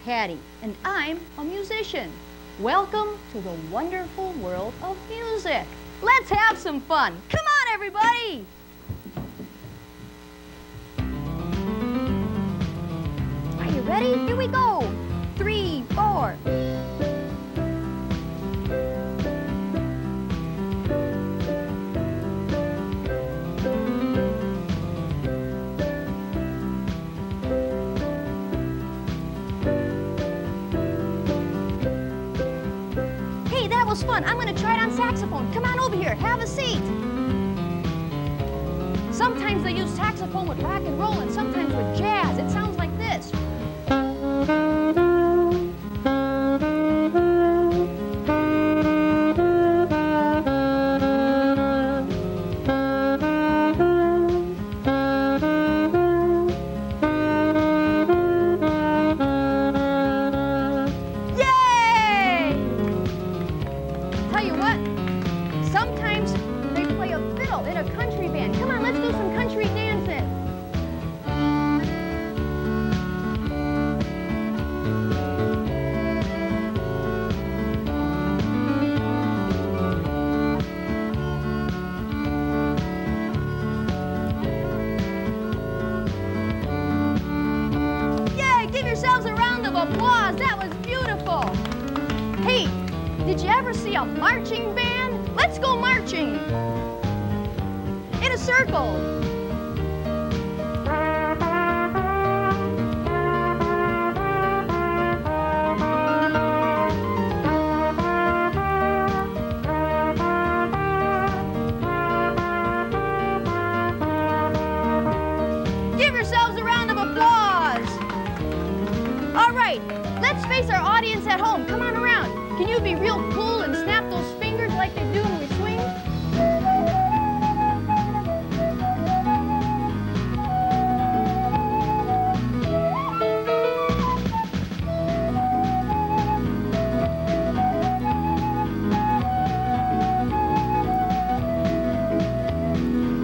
Patty, and I'm a musician. Welcome to the wonderful world of music. Let's have some fun. Come on, everybody! Are you ready? Here we go. 3, 4. Fun. I'm going to try it on saxophone. Come on over here. Have a seat. Sometimes they use saxophone with rock and roll and sometimes with jazz. It sounds like this. Applause, that was beautiful. Hey, did you ever see a marching band? Let's go marching. In a circle. Give yourselves a round of applause. All right, let's face our audience at home. Come on around. Can you be real cool and snap those fingers like they do when we swing?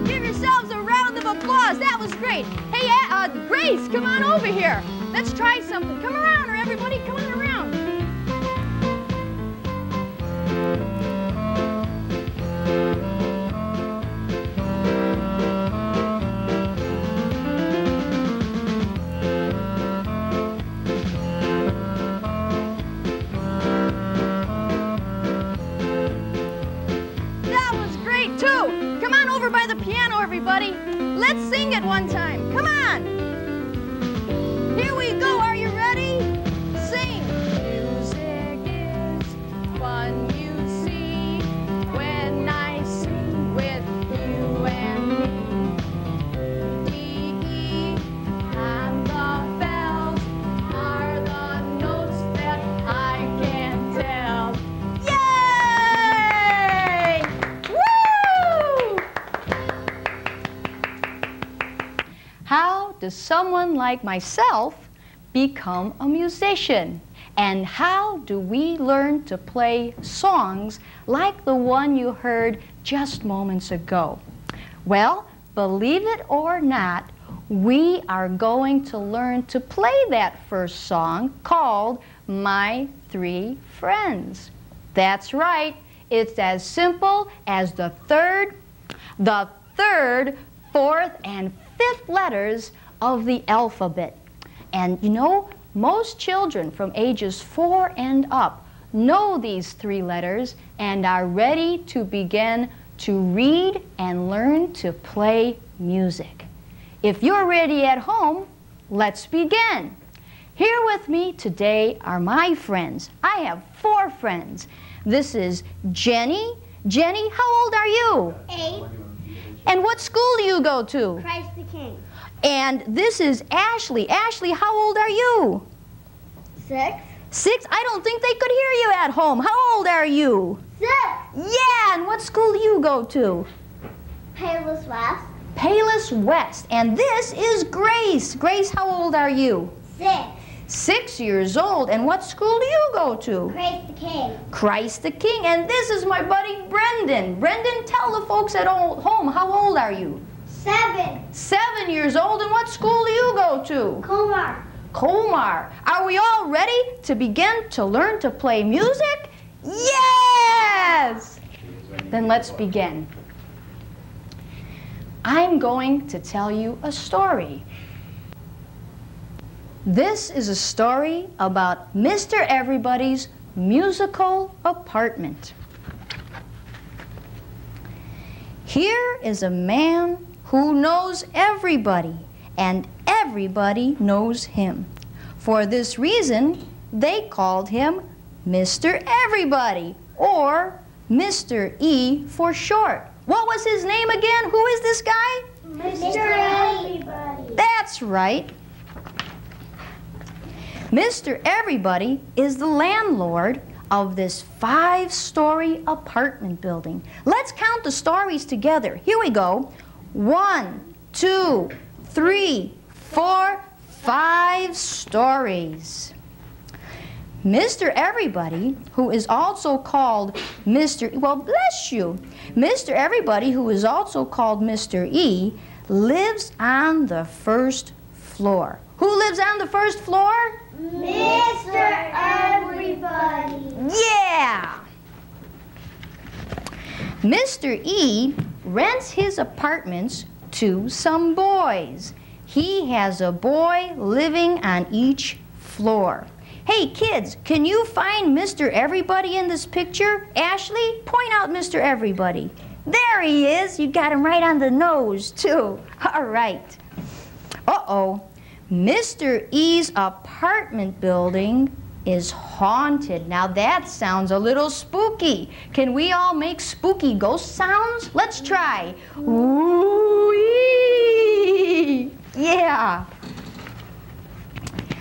Give yourselves a round of applause. That was great. Hey, Grace, come on over here. Let's try something. Come around, or everybody, come on around. That was great, too. Come on over by the piano, everybody. Let's sing it one time. Come on. Here we go, are you ready? Sing! Music is fun, you see, when I sing with you and me. D-E, and the bells are the notes that I can tell. Yay! Woo! How does someone like myself become a musician? And how do we learn to play songs like the one you heard just moments ago? Well, believe it or not, we are going to learn to play that first song called My Three Friends. That's right, it's as simple as the third, fourth, and fifth letters of the alphabet. And you know, most children from ages 4 and up know these 3 letters and are ready to begin to read and learn to play music. If you're ready at home, let's begin. Here with me today are my friends. I have 4 friends. This is Jenny. Jenny, how old are you? 8. And what school do you go to? Christ the King. And this is Ashley. Ashley, how old are you? 6. 6? I don't think they could hear you at home. How old are you? 6. Yeah, and what school do you go to? Payless West. Payless West. And this is Grace. Grace, how old are you? 6. 6 years old. And what school do you go to? Christ the King. Christ the King. And this is my buddy Brendan. Brendan, tell the folks at home, how old are you? 7. 7 years old. And what school do you go to? Comar. Komar. Are we all ready to begin to learn to play music? Yes! Then let's begin. I'm going to tell you a story. This is a story about Mr. Everybody's musical apartment. Here is a man who knows everybody, and everybody knows him. For this reason, they called him Mr. Everybody, or Mr. E for short. What was his name again? Who is this guy? Mr. Everybody. That's right. Mr. Everybody is the landlord of this 5-story apartment building. Let's count the stories together. Here we go. 1, 2, 3, 4, 5 stories. Mr. Everybody, who is also called well, bless you. Mr. Everybody, who is also called Mr. E, lives on the first floor. Who lives on the first floor? Mr. Everybody. Yeah! Mr. E rents his apartments to some boys. He has a boy living on each floor. Hey kids, can you find Mr. Everybody in this picture? Ashley, point out Mr. Everybody. There he is. You got him right on the nose, too. All right. Uh-oh. Mr. E's apartment building is haunted. Now that sounds a little spooky. Can we all make spooky ghost sounds? Let's try. Ooh-wee. Yeah.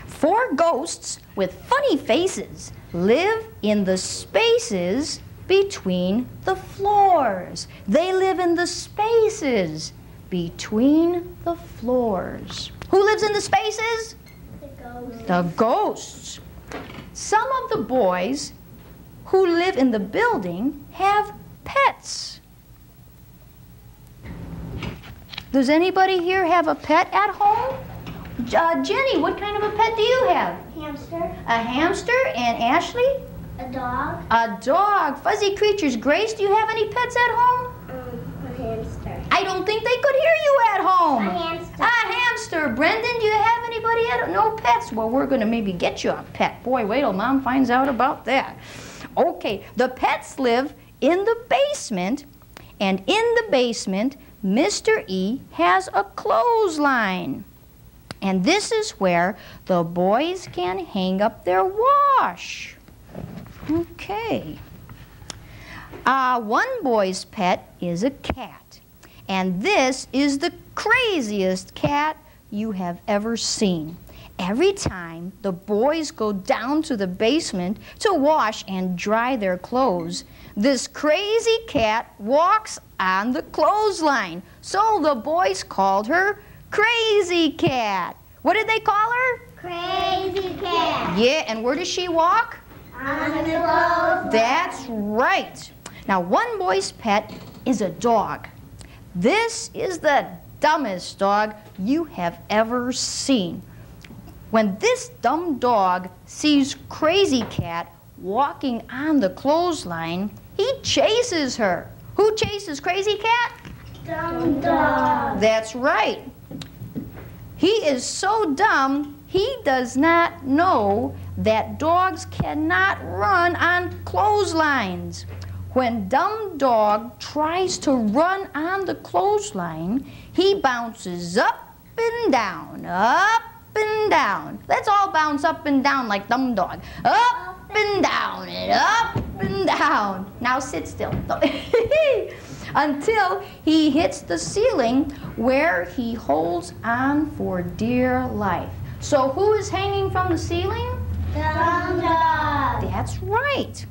4 ghosts with funny faces live in the spaces between the floors. They live in the spaces between the floors. Who lives in the spaces? The ghost. The ghosts. Some of the boys who live in the building have pets. Does anybody here have a pet at home? Jenny, what kind of a pet do you have? Hamster. A hamster. And Ashley? A dog. A dog. Fuzzy creatures. Grace, do you have any pets at home? A hamster. I don't think they could hear you at home. A hamster. A hamster. Brendan, do you have anybody at home? No pets? Well, we're going to maybe get you a pet. Boy, wait till Mom finds out about that. Okay, the pets live in the basement, and in the basement, Mr. E has a clothesline. And this is where the boys can hang up their wash. Okay. One boy's pet is a cat. And this is the craziest cat you have ever seen. Every time the boys go down to the basement to wash and dry their clothes, this crazy cat walks on the clothesline. So the boys called her Crazy Cat. What did they call her? Crazy Cat. Yeah, and where does she walk? On the clothesline. That's right. Now, one boy's pet is a dog. This is the dumbest dog you have ever seen. When this dumb dog sees Crazy Cat walking on the clothesline, he chases her. Who chases Crazy Cat? Dumb dog. That's right. He is so dumb, he does not know that dogs cannot run on clotheslines. When dumb dog tries to run on the clothesline, he bounces up and down, up and down. Let's all bounce up and down like dumb dog. Up and down and up and down. Now sit still. Until he hits the ceiling where he holds on for dear life. So who is hanging from the ceiling? Dumb dog. That's right.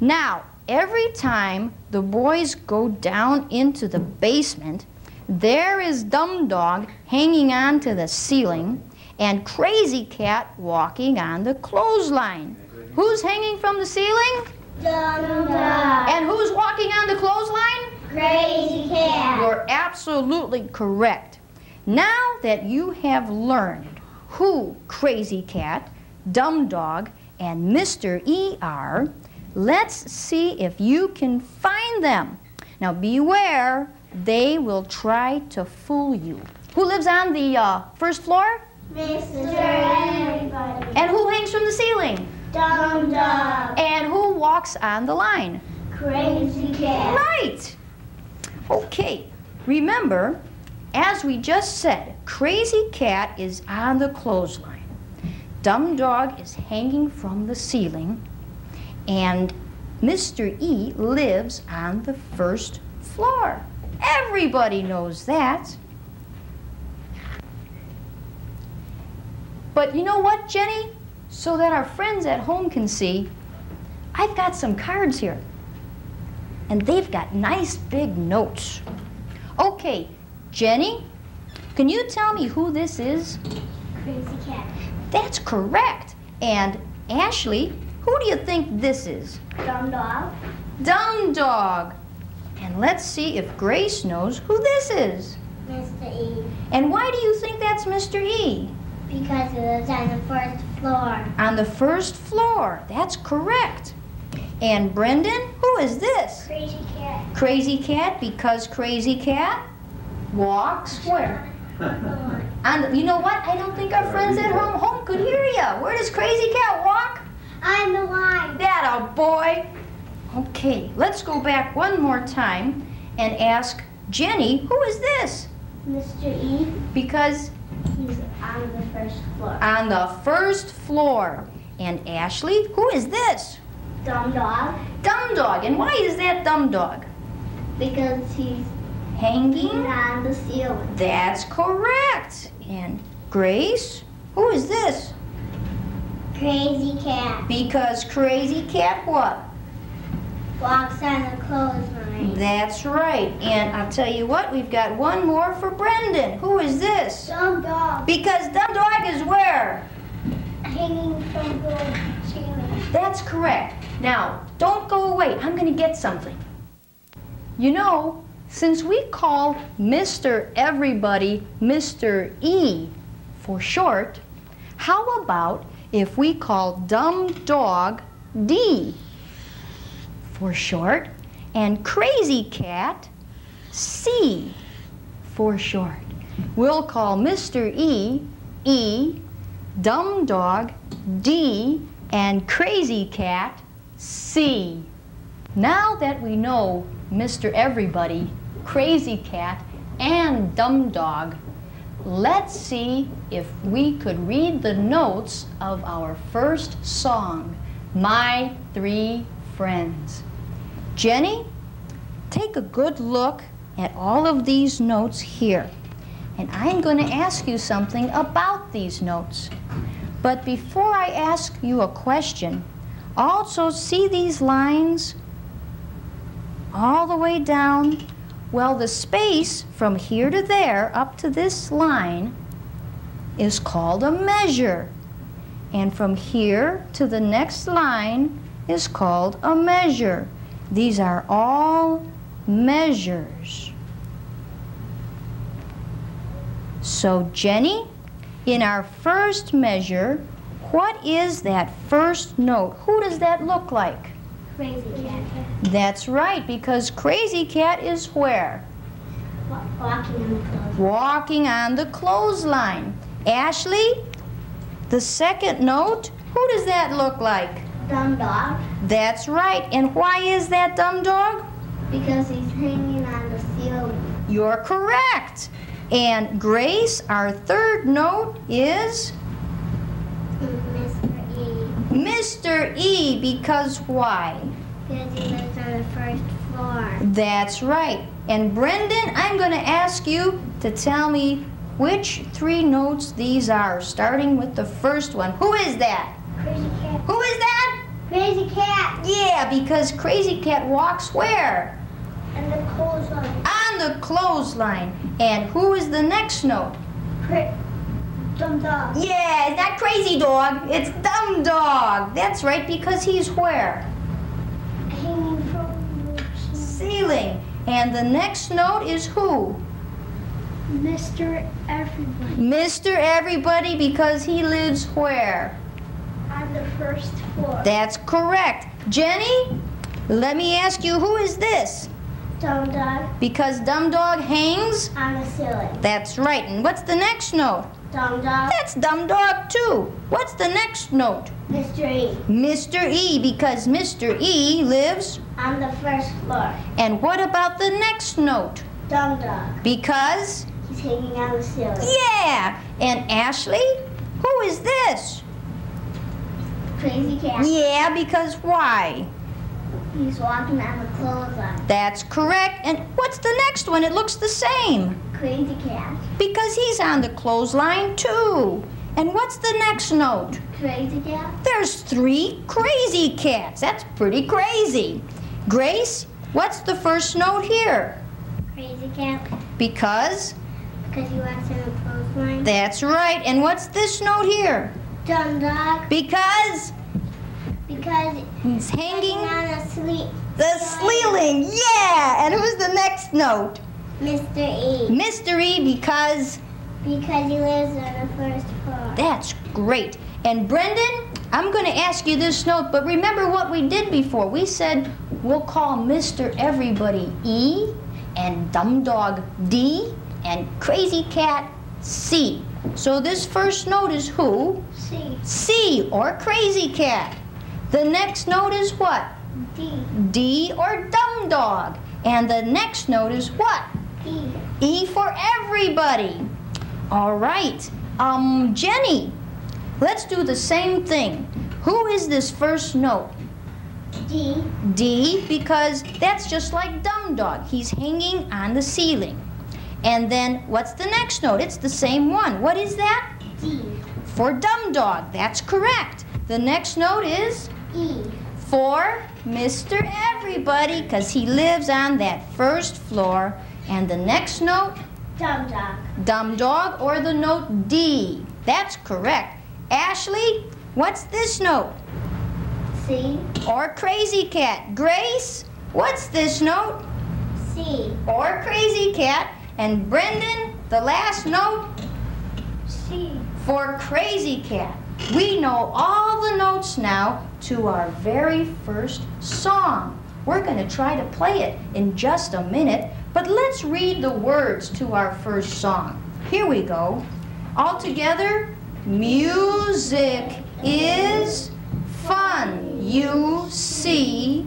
Now, every time the boys go down into the basement, there is Dumb Dog hanging on to the ceiling and Crazy Cat walking on the clothesline. Who's hanging from the ceiling? Dumb dog. And who's walking on the clothesline? Crazy Cat. You're absolutely correct. Now that you have learned who Crazy Cat, Dumb Dog, and Mr. E are, let's see if you can find them. Now beware, they will try to fool you. Who lives on the first floor? Mr. Everybody. And who hangs from the ceiling? Dumb Dog. And who walks on the line? Crazy Cat. Right. Okay, remember, as we just said, Crazy Cat is on the clothesline. Dumb Dog is hanging from the ceiling, and Mr. E lives on the first floor. Everybody knows that. But you know what, Jenny? So that our friends at home can see, I've got some cards here. And they've got nice big notes. Okay, Jenny, can you tell me who this is? Crazy Cat. That's correct. And Ashley, who do you think this is? Dumb Dog. Dumb Dog. And let's see if Grace knows who this is. Mr. E. And why do you think that's Mr. E? Because he lives on the first floor. On the first floor. That's correct. And Brendan, who is this? Crazy Cat. Crazy Cat, because Crazy Cat walks where? And you know what? I don't think our friends at home could hear you. Where does Crazy Cat walk? On the line. That a boy. Okay, let's go back one more time and ask Jenny, who is this? Mr. E. Because He's on the first floor. on the first floor. And Ashley, who is this? Dumb Dog. Dumb Dog. And why is that Dumb Dog? Because he's Hanging? on the ceiling. That's correct. And Grace, who is this? Crazy Cat. Because Crazy Cat what? Walks on the clothesline. That's right. And I'll tell you what, we've got one more for Brendan. Who is this? Dumb Dog. Because Dumb Dog is where? Hanging from the ceiling. That's correct. Now, don't go away. I'm going to get something. You know, since we call Mr. Everybody Mr. E for short, how about if we call Dumb Dog D for short, and Crazy Cat C for short? We'll call Mr. E, E, Dumb Dog D, and Crazy Cat C. Now that we know Mr. Everybody, Crazy Cat, and Dumb Dog, let's see if we could read the notes of our first song, My Three Friends. Jenny, take a good look at all of these notes here. And I'm going to ask you something about these notes. But before I ask you a question, also see these lines all the way down? Well, the space from here to there up to this line is called a measure. And from here to the next line is called a measure. These are all measures. So, Jenny, in our first measure, what is that first note? Who does that look like? Crazy Cat. That's right, because Crazy Cat is where? Walking on the clothesline. Walking on the clothesline. Ashley, the second note, who does that look like? Dumb Dog. That's right. And why is that Dumb Dog? Because he's hanging on the ceiling. You're correct. And Grace, our third note is Mr. E. Mr. E, because why? Because he lives on the first floor. That's right. And Brendan, I'm going to ask you to tell me which three notes these are, starting with the first one. Who is that? Crazy Cat. Who is that? Crazy Cat. Yeah, because Crazy Cat walks where? And the clothesline. On the clothesline. And who is the next note? Dumb Dog. Yeah, it's not Crazy Dog, it's Dumb Dog. That's right, because he's where? Hanging from the ceiling. Ceiling. And the next note is who? Mr. Everybody. Mr. Everybody because he lives where? On the first floor. That's correct. Jenny, let me ask you, who is this? Dumb dog. Because Dumb Dog hangs? On the ceiling. That's right. And what's the next note? Dumb dog. That's Dumb Dog too. What's the next note? Mr. E. Mr. E, because Mr. E lives? On the first floor. And what about the next note? Dumb dog. Because? He's hanging on the ceiling. Yeah. And Ashley, who is this? Crazy cat. Yeah, because why? He's walking on the clothesline. That's correct. And what's the next one? It looks the same. Crazy cat. Because he's on the clothesline too. And what's the next note? Crazy cat. There's 3 crazy cats. That's pretty crazy. Grace, what's the first note here? Crazy cat. Because? Because he walks on the clothesline. That's right. And what's this note here? Dumb dog. Because? Because He's hanging on a sleep. the ceiling. Yeah. And who's the next note? Mr. E. Mr. E, because? Because he lives on the first floor. That's great. And Brendan, I'm going to ask you this note, but remember what we did before. We said we'll call Mr. Everybody E, and Dumb Dog D, and Crazy Cat C. So this first note is who? C. C, or Crazy Cat. The next note is what? D. D, or Dumb Dog. And the next note is what? E. E for everybody. All right. Jenny, let's do the same thing. Who is this first note? D. D, because that's just like Dumb Dog. He's hanging on the ceiling. And then what's the next note? It's the same one. What is that? D. For Dumb Dog. That's correct. The next note is E. for Mr. Everybody, because he lives on that first floor. And the next note? Dumb dog. Dumb Dog, or the note D. That's correct. Ashley, what's this note? C. Or Crazy Cat. Grace, what's this note? C. Or Crazy Cat. And Brendan, the last note? C. For Crazy Cat. We know all the notes now to our very first song. We're going to try to play it in just a minute, but let's read the words to our first song. Here we go. All together. Music is fun, you see,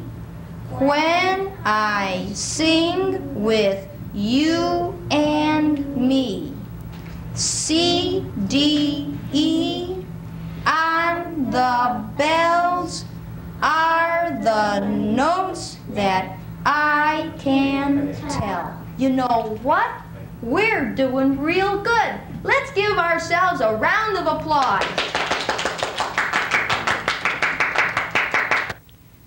when I sing with you and me. C, D, E, and the bells are the notes that I can tell. You know what? We're doing real good. Let's give ourselves a round of applause.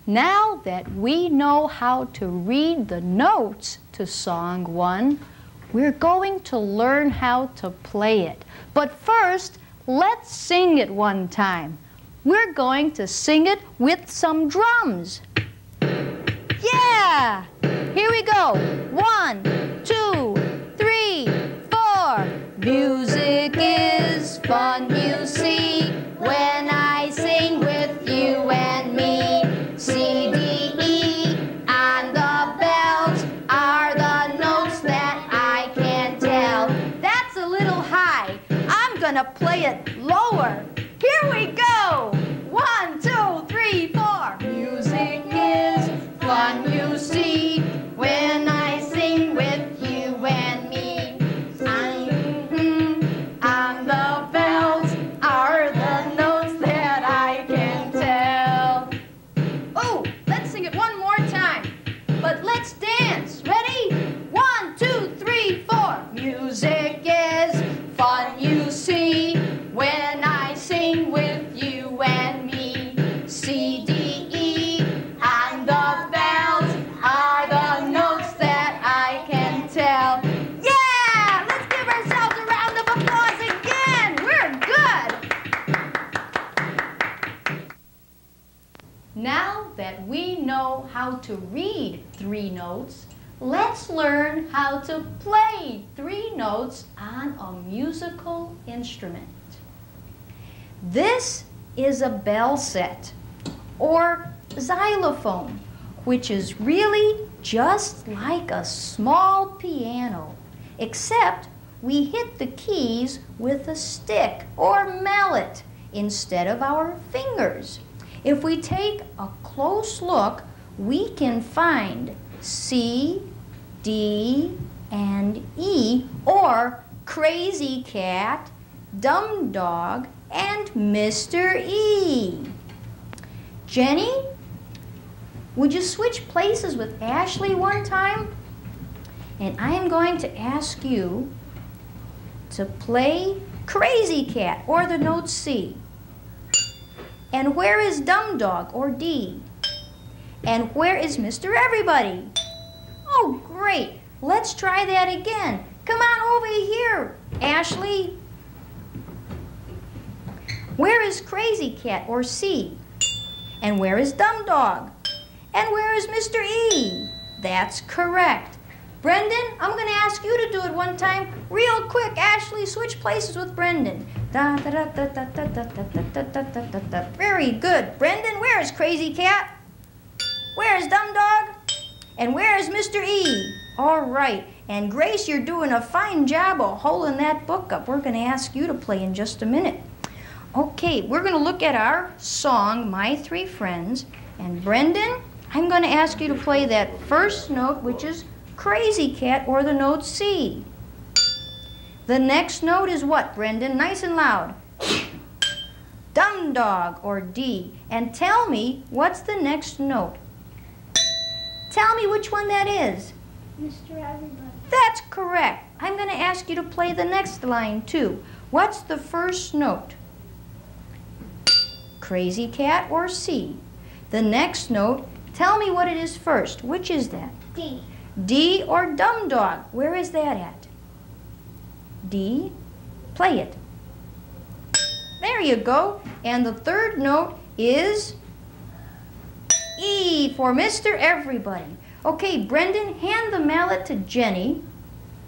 Now that we know how to read the notes to Song 1, we're going to learn how to play it. But first, let's sing it one time. We're going to sing it with some drums. Yeah! Here we go. 1, 2, 3, 4. Music is fun, you see, when I sing with you and me. C, D, E, and the bells are the notes that I can tell. That's a little high. I'm gonna play it lower. Here we go. 1, 2, 3, 4. Music is fun, you see, when I sing with you and me. And the bells are the notes that I can tell. Oh, let's sing it one more time. But let's dance. Ready? 1, 2, 3, 4. Music is fun, you see, when I sing with you and me. C, D, E, and the bells are the notes that I can tell. Yeah! Let's give ourselves a round of applause again. We're good. Now that we know how to read 3 notes, let's learn how to play 3 notes on a musical instrument. This is a bell set, or xylophone, which is really just like a small piano, except we hit the keys with a stick or mallet instead of our fingers. If we take a close look, we can find C, D, and E, or Crazy Cat, Dumb Dog, and Mr. E. Jenny, would you switch places with Ashley one time? And I am going to ask you to play Crazy Cat, or the note C. And where is Dumb Dog, or D? And where is Mr. Everybody? Oh, great. Let's try that again. Come on over here, Ashley. Where is Crazy Cat, or C? And where is Dumb Dog? And where is Mr. E? That's correct. Brendan, I'm going to ask you to do it one time. Real quick, Ashley, switch places with Brendan. Very good. Brendan, where is Crazy Cat? Where is Dumb Dog? And where is Mr. E? All right. And Grace, you're doing a fine job of holding that book up. We're going to ask you to play in just a minute. Okay, we're going to look at our song, My 3 Friends. And Brendan, I'm going to ask you to play that first note, which is Crazy Cat, or the note C. The next note is what, Brendan? Nice and loud. Dumb Dog, or D. And tell me, what's the next note? Tell me which one that is. Mr. Everybody. That's correct. I'm going to ask you to play the next line, too. What's the first note? Crazy Cat, or C. The next note, tell me what it is first. Which is that? D. D, or Dumb Dog. Where is that at? D. Play it. There you go. And the third note is E, for Mr. Everybody. Okay, Brendan, hand the mallet to Jenny.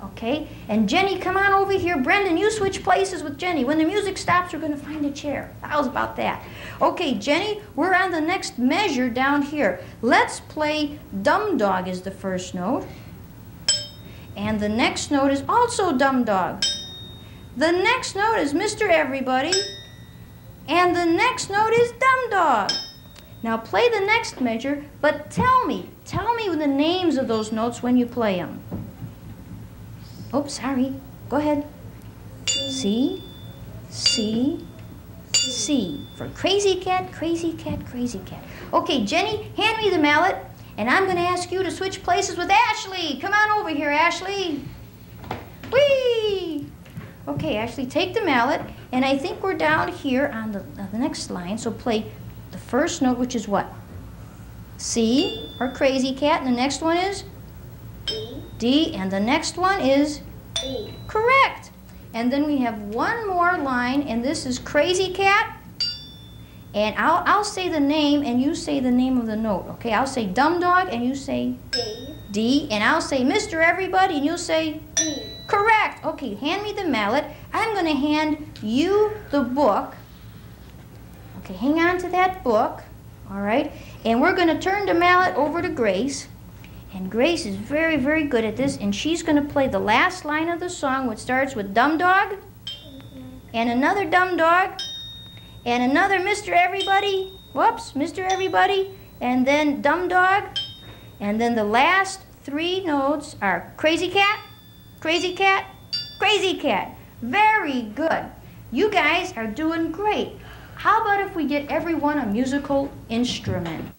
Okay, and Jenny, come on over here. Brendan, you switch places with Jenny. When the music stops, we're going to find a chair. How's about that? Okay, Jenny, we're on the next measure down here. Let's play Dumb Dog is the first note. And the next note is also Dumb Dog. The next note is Mr. Everybody. And the next note is Dumb Dog. Now play the next measure, but tell me the names of those notes when you play them. Oh, sorry. Go ahead. C, C, C. For Crazy Cat, Crazy Cat, Crazy Cat. Okay, Jenny, hand me the mallet, and I'm going to ask you to switch places with Ashley. Come on over here, Ashley. Whee! Okay, Ashley, take the mallet, and I think we're down here on the next line, so play the first note, which is what? C, or Crazy Cat, and the next one is? D. D, and the next one is? E. Correct. And then we have one more line, and this is Crazy Cat. And I'll say the name, and you say the name of the note. Okay, I'll say Dumb Dog, and you say? D. D, and I'll say Mr. Everybody, and you'll say? E. Correct. Okay, hand me the mallet. I'm going to hand you the book. Okay, hang on to that book. All right, and we're going to turn the mallet over to Grace. And Grace is very, very good at this, and she's going to play the last line of the song, which starts with Dumb Dog, and another Dumb Dog, and another Mr. Everybody, whoops, Mr. Everybody, and then Dumb Dog, and then the last 3 notes are Crazy Cat, Crazy Cat, Crazy Cat. Very good. You guys are doing great. How about if we get everyone a musical instrument?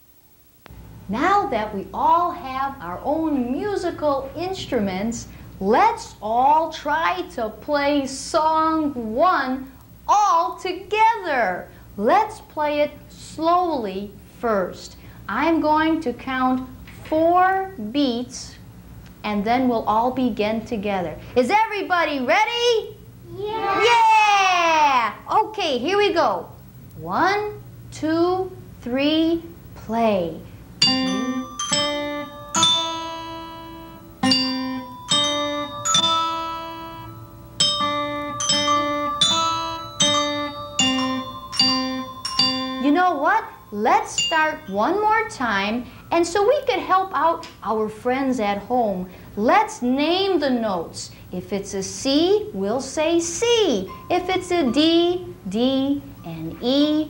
Now that we all have our own musical instruments, let's all try to play song 1 all together. Let's play it slowly first. I'm going to count 4 beats, and then we'll all begin together. Is everybody ready? Yeah. Yeah! Okay, here we go. 1, 2, 3, play. let's start one more time, and so we could help out our friends at home, let's name the notes. If it's a C, we'll say C. If it's a D, D, and E,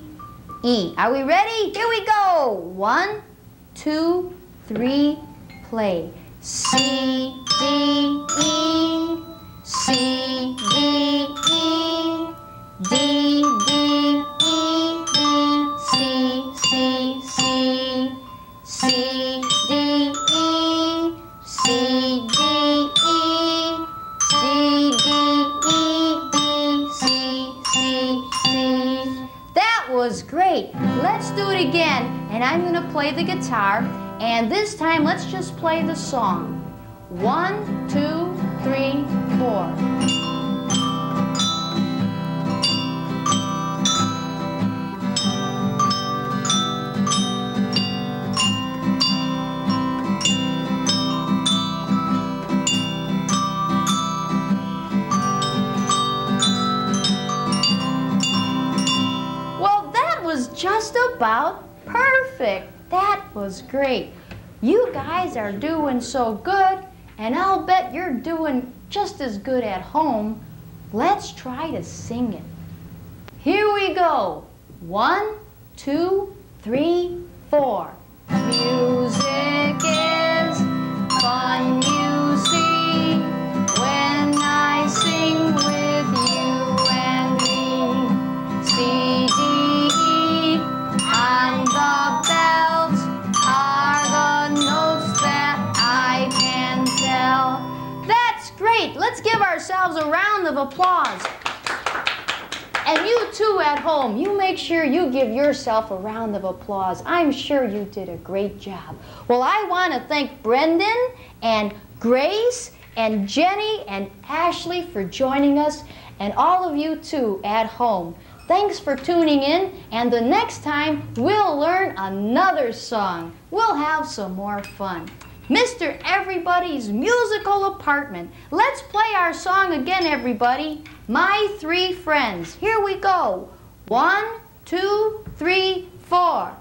E. Are we ready? Here we go. 1, 2, 3, play. C, D, E, C, D, E, D, D, E, E, C, C, C, C, D, E, C, D, E, C, D, E, D, C, C, C. That was great. Let's do it again. And I'm going to play the guitar. And this time, let's just play the song. 1, 2, 3, 4. Just about perfect. That was great. You guys are doing so good, and I'll bet you're doing just as good at home. Let's try to sing it. Here we go. 1, 2, 3, 4. Music is fun, you see, when I sing with you and me. C, D, and the bells are the notes that I can tell. That's great. Let's give ourselves a round of applause. And you too at home, you make sure you give yourself a round of applause. I'm sure you did a great job. Well, I want to thank Brendan and Grace and Jenny and Ashley for joining us, and all of you too at home. Thanks for tuning in, and the next time we'll learn another song. We'll have some more fun. Mr. Everybody's Musical Apartment. Let's play our song again, everybody. My Three Friends. Here we go. 1, 2, 3, 4.